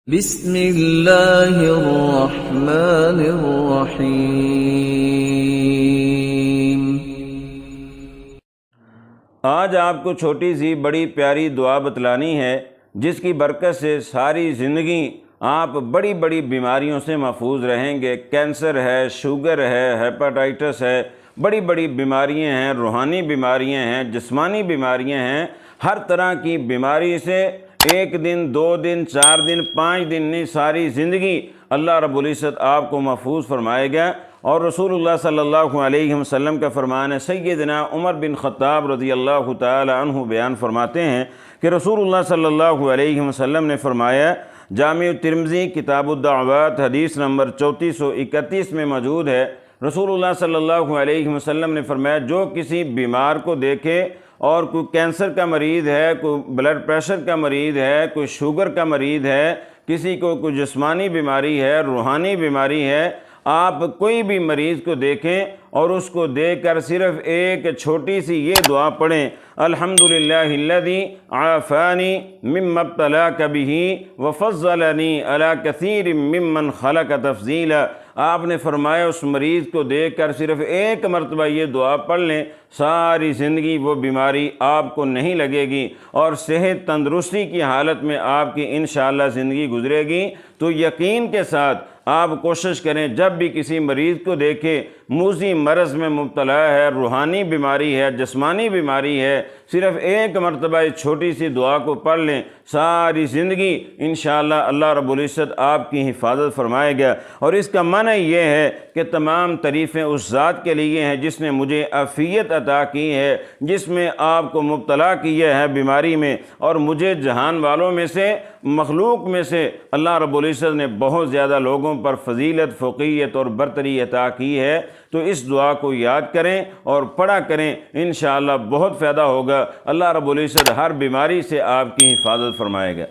بسم اللہ الرحمن الرحیم۔ آج آپ کو چھوٹی سی بڑی پیاری دعا بتلانی ہے جس کی برکت سے ساری زندگی آپ بڑی بڑی بیماریوں سے محفوظ رہیں گے۔ کینسر ہے، شوگر ہے، ہیپاٹائٹس ہے، بڑی بڑی بیماریاں ہیں، روحانی بیماریاں ہیں، جسمانی بیماریاں ہیں۔ ہر طرح کی بیماری سے ایک دن، 2 دن، 4 دن، 5 دن نہیں، ساری زندگی اللہ رب العزت آپ کو محفوظ فرمائے گا۔ اور رسول اللہ صلی اللہ علیہ وسلم کا فرمان ہے، سیدنا عمر بن خطاب رضی اللہ تعالی عنہ بیان فرماتے ہیں کہ رسول اللہ صلی اللہ علیہ وسلم نے فرمایا، جامع ترمذی کتاب الدعوات حدیث نمبر 3431 میں موجود ہے، رسول اللہ صلی اللہ علیہ وسلم نے فرمایا، جو کسی بیمار کو دیکھے اور کوئی کینسر کا مریض ہے، کوئی بلڈ پریشر کا مریض ہے، کوئی شوگر کا مریض ہے، کسی کو کوئی جسمانی بیماری ہے، روحانی بیماری ہے، آپ کوئی بھی مریض کو دیکھیں اور اس کو دیکھ کر صرف ایک چھوٹی سی یہ دعا پڑھیں، الحمدللہ الذی عافانی مما ابتلاک بہ وفضلنی علی کثیر ممن خلق تفضیلا۔ آپ نے فرمایا اس مریض کو دیکھ کر صرف ایک مرتبہ یہ دعا پڑھ لیں، ساری زندگی وہ بیماری آپ کو نہیں لگے گی اور صحت تندرستی کی حالت میں آپ کی انشاءاللہ زندگی گزرے گی۔ تو یقین کے ساتھ آپ کوشش کریں، جب بھی کسی مریض کو دیکھیں موذی مرض میں مبتلا ہے، روحانی بیماری ہے، جسمانی بیماری ہے، صرف ایک مرتبہ اس چھوٹی سی دعا کو پڑھ لیں، ساری زندگی انشاءاللہ اللہ رب العزت آپ کی حفاظت فرمائے گا۔ اور اس کا معنی یہ ہے کہ تمام تعریفیں اس ذات کے لیے ہیں جس نے مجھے عافیت عطا کی ہے، جس میں آپ کو مبتلا کیا ہے بیماری میں، اور مجھے جہان والوں میں سے، مخلوق میں سے اللہ رب العزت نے بہت زیادہ لوگوں پر فضیلت، فوقیت اور برتری عطا کی ہے۔ تو اس دعا کو یاد کریں اور پڑھا کریں، انشاءاللہ بہت فائدہ ہوگا۔ اللہ رب العزت ہر بیماری سے آپ کی حفاظت فرمائے گا۔